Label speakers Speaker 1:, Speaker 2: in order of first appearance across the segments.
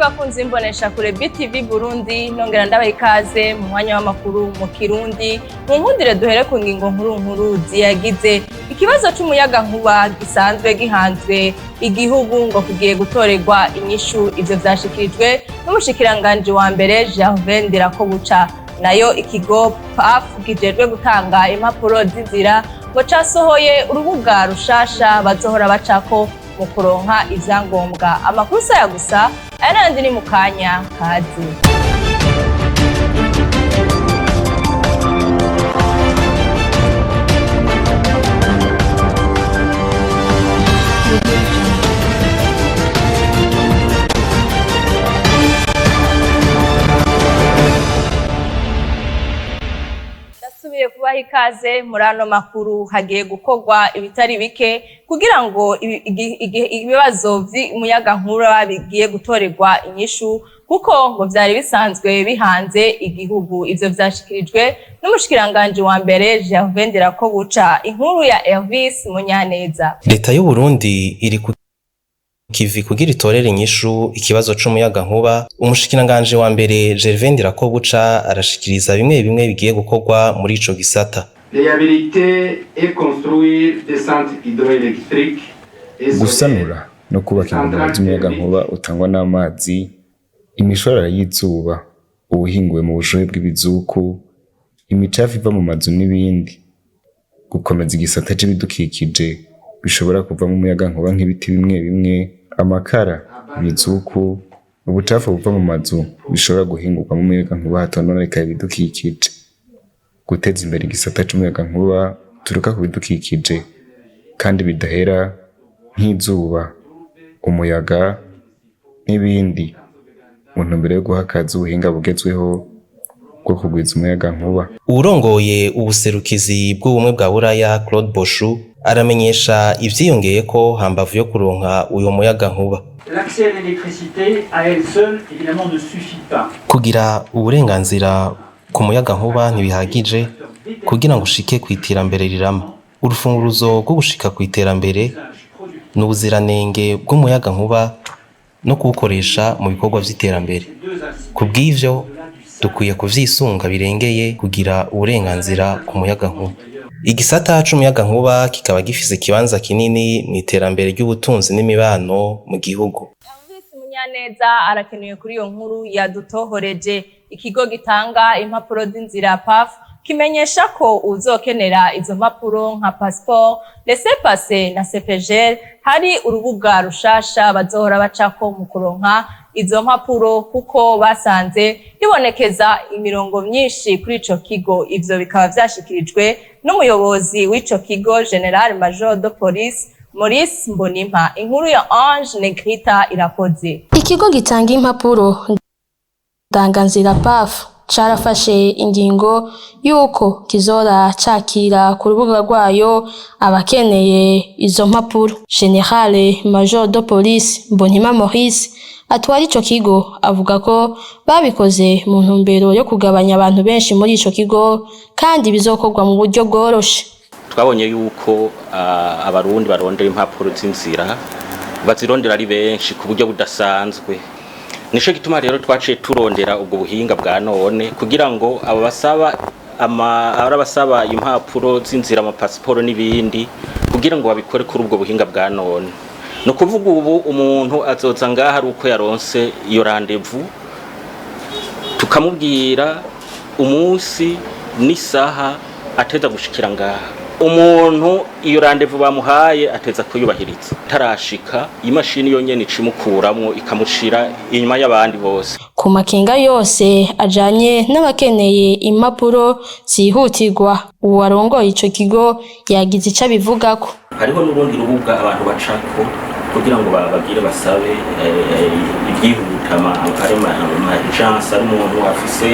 Speaker 1: bakunzi imbonesha kure BTV Burundi nongera ndabaha ikaze mu mwanya w'amakuru mu Kirundi mu nkundire duhere ku ngingo nkuru ziyagize ikibazo c'umuyaga nkuba gisanzwe gihanzwe igihugu ngo kugiye gutorerwa inyishu ivyo vyashikirijwe n'umushikiranganje wa mbere Gervais Ndirakobuca nayo ikigo PAF kijejwe gutanga impapuro z'inzira ngo casohoye urubuga rushasha bazohora bacako mu kuronka ivyangombwa amakuru saya gusa ayandi ni mukanya kazi kubaha ikaze muri ano makuru hagiye gukorwa ibitari bike kugira ngo ibibazo vy'umuyaga nkuba bigiye gutorerwa inyishu kuko ngo vyari bisanzwe bihanze igihugu ivyo vyashikirijwe n'umushikiranganje wa mbere Gervais Ndirakobuca inkuru ya Elvis Munyaneza.
Speaker 2: Leta y'u Burundi iri kivi kugira itorere inyishu ikibazo c'umuyaga nkuba umushikiranganje wa mbere Gervais Ndirakobuca arashikiriza bimwe bigiye gukorwa muri ico gisata.
Speaker 3: Gusanura no kubaka ingomero z'umuyaga nkuba utangwa n'amazi, imishwarara y'izuba, ubuhinguwe mu bushohe bw'ibizuku, imicafu iva mu mazu n'ibindi. Gukomeza igisata c'ibidukikije bishobora kuva mu muyaga nkuba nk'ibiti bimwe amakara, ibizuku, ubucafu buva mu mazu bishobora guhingurwa mu muyaga nkuba hatononeka ibidukikije. Guteza imbere igisata c'umuyaga nkuba turuka ku bidukikije kandi bidahera nk'izuba, umuyaga n'ibindi mu ntumbero yo guha akazi ubuhinga bugezweho bwo kugwiza umuyaga nkuba.
Speaker 2: Urongoye ubuserukizi bw'ubumwe bwa Buraya Claude Boshu aramenyesha ivyiyongeye ko hambavu yo kuronka uyo muyaga nkuba. Kugira uburenganzira ku muyaga nkuba ntibihagije kugira ngo ushike kw'iterambere rirama. Urufunguruzo rwo gushika kw'iterambere n'ubuziranenge bw'umuyaga nkuba no kuwukoresha mu bikorwa vy'iterambere. Kubw'ivyo dukwiye kuvyisunga birengeye kugira uburenganzira ku muyaga nkuba. Igisata c'umuyaga nkuba kikaba gifise ikibanza kinini mu iterambere ry'ubutunzi n'imibano mu gihugu.
Speaker 1: Munyaneza arakenuye kuri iyo nkuru yadutohoreje. Ikigo gitanga impapuro z'inzira PAF kimenyesha ko uzokenera izo mpapuro nka passport, laissez-passer na CPG hari urubuga rushasha bazohora bacako mu kuronka izo mpapuro kuko basanze ibonekeza imirongo myinshi kuri ico kigo. Ivyo bikaba vyashikirijwe n'umuyobozi w'ico kigo General Major de Police Maurice Mbonimpa. Inkuru ya Ange Negrita irakoze.
Speaker 4: Ikigo gitanga impapuro ndanganzira PAF carafashe ingingo yuko kizora cakira ku rubuga rwayo abakeneye izo mpapuro. General Major de Police Mbonimpa Maurice atwara ico kigo avuga ko babikoze mu ntumbero yo kugabanya abantu benshi muri ico kigo kandi bizokorwa mu buryo bworoshe.
Speaker 5: Twabonye yuko abarundi barondera impapuro z'inzira bazirondera ari benshi ku buryo budasanzwe. Nico gituma rero twaciye turondera ubwo buhinga bwa none kugira ngo abasaba impapuro z'inzira ama passport n'ibindi kugira ngo babikore kuri ubwo buhinga bwa none. No kuvuga ubu umuntu azoza ngaha ari uko yaronse iyo rendez-vous tukamubwira umunsi n'isaha ateza gushikira ngaha. Umuntu iyo rendez-vous bamuhaye ateza kuyubahiriza tarashika imashini yonyene icimukuramwo ikamushira inyuma y'abandi bose.
Speaker 4: Ku makenga yose ajanye n'abakeneye impapuro zihutirwa uwarongoye ico kigo yagize ico bivugako.
Speaker 5: Hariho n'urundi rubuga abantu bacako kugira ngo babagire basabe ibyihuta amajance ari umuntu afise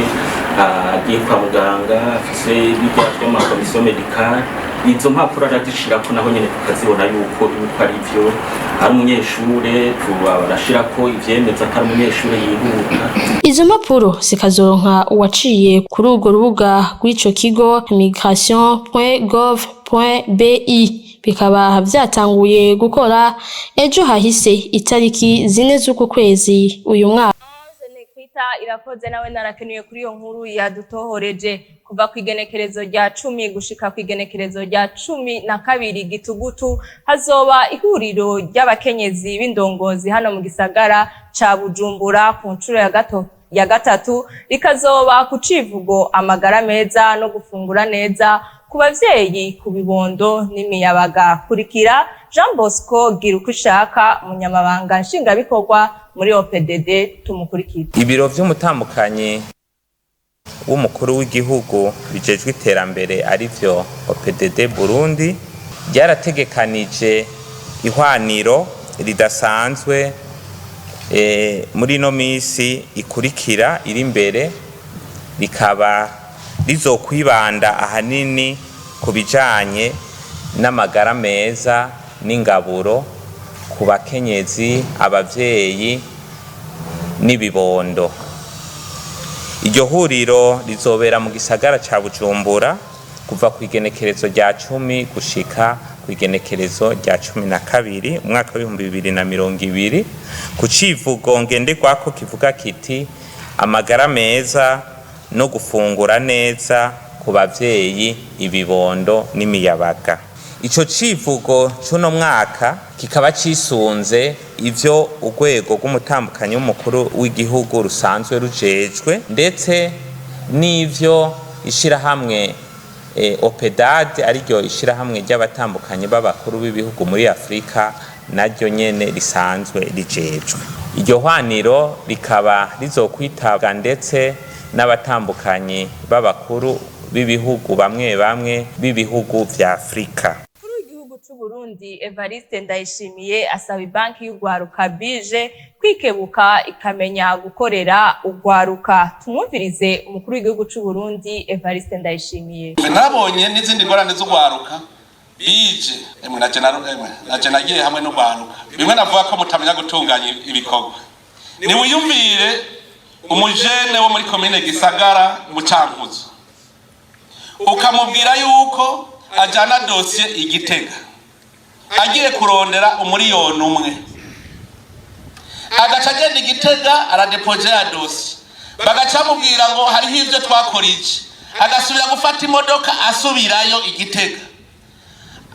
Speaker 5: agiye kwa muganga afise ibijyanye na komisiyo medicale. Izo mpapuro arazishirako naho nyene tukazibona yuko ari ivyo. Ari umunyeshure barashirako ivyemeza ko ari umunyeshure yihuta.
Speaker 4: Izo mpapuro zikazoronka uwaciye kuri urwo rubuga rw'ico kigo migration.gov.bi bikaba vyatanguye gukora ejo hahise itariki 4 z'uku kwezi uyu mwaka.
Speaker 1: Kwita irakoze nawe narakenuye kuri iyo nkuru yadutohoreje kuva ku igenekerezo rya 10 gushika ku igenekerezo rya 12 gitugutu hazoba ihuriro ry'abakenyezi b'indongozi hano mu gisagara ca Bujumbura ku ncuro ya gatatu rikazoba ku civugo amagara meza no gufungura neza ku bavyeyi ku bibondo n'imiyabaga. Kurikira Jean Bosco Girukushaka umunyamabanga nshingabikorwa muri OPDD tumukurikira.
Speaker 6: Ibiro vy'umutambukanyi w'umukuru w'igihugu bijejwe iterambere arivyo OPDD Burundi ryarategekanije ihwaniro ridasanzwe muri no misi ikurikira iri imbere, rikaba rizokwibanda ahanini ku bijanye n'amagara meza n'ingaburo ku bakenyezi, abavyeyi n'ibibondo. Iryo huriro rizobera mu gisagara ca Bujumbura kuva ku igenekerezo rya 10 gushika ku igenekerezo rya 12 umwaka wa 2020 ku civugo ngenderwako kivuga kiti amagara meza no gufungura neza ku bavyeyi, ibibondo n'imiyabaga. Ico civugo c'uno mwaka kikaba cisunze ivyo urwego rw'umutambukanyi w'umukuru w'igihugu rusanzwe rujejwe, ndetse n'ivyo ishirahamwe OPDAD ariryo ishirahamwe ry'abatambukanyi b'abakuru b'ibihugu muri Afrika naryo nyene risanzwe rijejwe. Iryo hwaniro rikaba rizokwitabwa ndetse n'abatambukanyi b'abakuru b'ibihugu bamwe bamwe b'ibihugu vya Afrika.
Speaker 1: Burundi Evariste Ndayishimiye asaba banki y'ugwaruka bije kwikebuka ikamenya gukorera ugwaruka. Tumwumvirize umukuru w'igihugu c'u Burundi Evariste Ndayishimiye.
Speaker 7: Nabonye n'izindi ngorane z'ugwaruka bije naje nagiye hamwe n'ugwaruka bimwe navuga ko mutamenya gutunganya ibikorwa. Ni wiyumvire umujene wo muri commune Gisagara mu Cankuzo ukamubwira yuko ajana dossier Igitega agiye kurondera umuriyoni umwe, agaca agenda Igitega aradepoje ya dossier, bagaca mubwira ngo hariho ivyo twakorije, agasubira gufata imodoka asubirayo Igitega.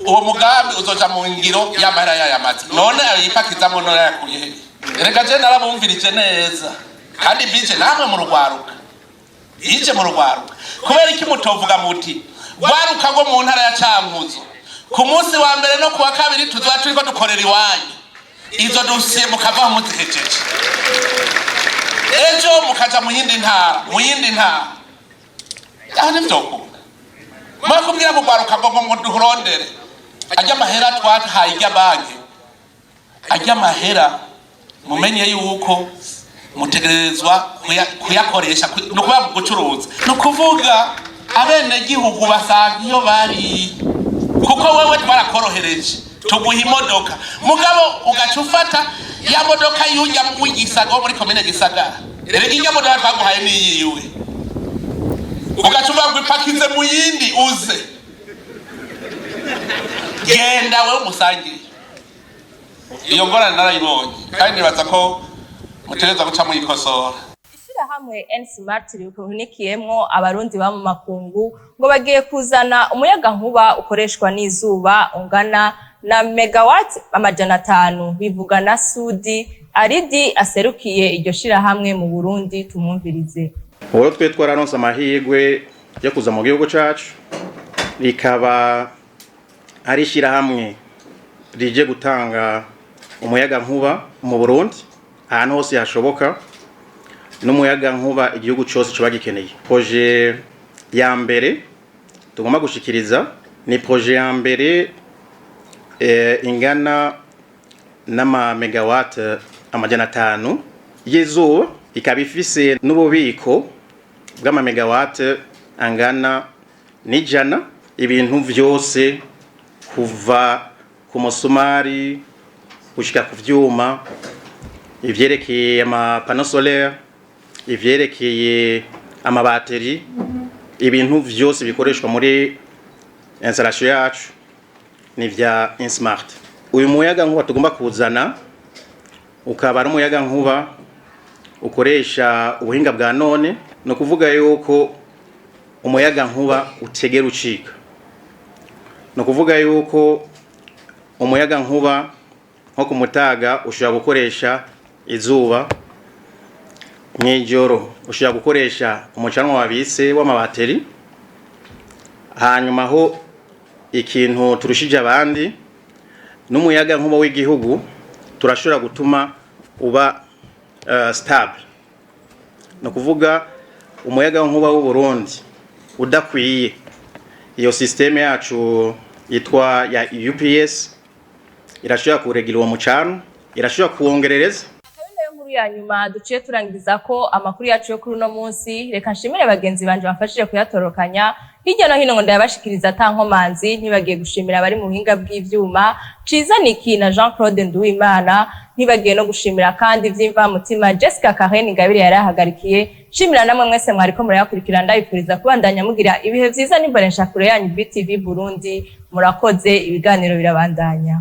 Speaker 7: Uwo mugambi uzoja mu ngiro y'amahera yayamaze, none ayipakizamo none yakuye he? Erega je narabumvirije neza kandi bije namwe mu rugwaruka, bije mu rugwaruka kubera iki mutovuga muti gwaruka ngo mu ntara ya Cankuzo ku munsi wa mbere no kuwa kabiri tuzoba turiko dukorera iwanyu, izo dossier mukava mu zihejeje, ejo mukaja mu yindi ntara aho nivyokuba mwakubwira ngo gwaruka ngo duhurondere ajya amahera twahaye ijya banki, ajya amahera mumenye yuko mutegerezwa kuyakoresha no kuba mu gucuruza, no kuvuga abene gihugu basanga iyo bari, kuko wewe twarakorohereje tuguha imodoka mugabo ugaca ufata ya modoka y'ujya mu Gisagara muri commune Gisagara, rero iyo modoka twaguhaye niyiwe ugaca uvuga ipakize mu yindi uze genda wewe umusangiye. Iyo ngorane narayibonye kandi nibaza ko mutereza guca mu ikosora.
Speaker 1: Hamwe N-Smart rikunikiyemwo abarundi ba mu makungu ngo bagiye kuzana umuyaga nkuba ukoreshwa n'izuba ungana na megawatt 500 bivuga na Sudi Aridi aserukiye iryo shira hamwe mu Burundi. Tumwumvirize.
Speaker 8: Oro twe twararonse amahirwe yo kuza mu gihugu cacu, rikaba ari shira hamwe rije gutanga umuyaga nkuba mu Burundi ahantu hose hashoboka, n'umuyaga nkuba igihugu cyose cyo bagikeneye. Projet ya mbere tugomba gushikiriza ni projet ya mbere ingana n'ama megawatt 500 y'izuba, ikaba ifise n'ububiko bw'ama megawatt angana n'ijana, ibintu vyose kuva ku musumari gushika ku vyuma, ivyerekeye ama panneaux solaires, ivyerekeye amabateri, ibintu vyose bikoreshwa muri installation yacu ni vya Insmart. Uyu muyaga nkuba tugomba kuzana ukaba ari umuyaga nkuba ukoresha ubuhinga bwa none, no kuvuga yuko umuyaga nkuba utegera ucika, no kuvuga yuko umuyaga nkuba nko ku mutaga ushobora gukoresha izuba, mw'ijoro ushobora gukoresha umucanwa wabise w'amabateri. Hanyuma ho ikintu turushije abandi n'umuyaga nkuba w'igihugu turashobora gutuma uba stable, no kuvuga umuyaga nkuba w'u Burundi udakwiye, iyo systeme yacu yitwa ya UPS irashobora kuregera uwo mucano, irashobora kuwongerereza.
Speaker 1: Nkuru ya nyuma duciye turangiriza ko amakuru yacu yo kuri uno munsi. Reka nshimire bagenzi banje bafashije kuyatorokanya hirya no hino, ngo ndabashikiriza atankomanzi. Ntibagiye gushimira abari mu buhinga bw'ivyuma Ciza Niki na Jean Claude Nduwimana. Ntibagiye no gushimira kandi vyimva mutima Jessica Karen Ngabire yarahagarikiye. Shimira namwe mwese mwariko murayakurikira, ndabifuriza kubandanya mugira ibihe vyiza n'imbere nshakure yanyu BTV Burundi. Murakoze, ibiganiro birabandanya.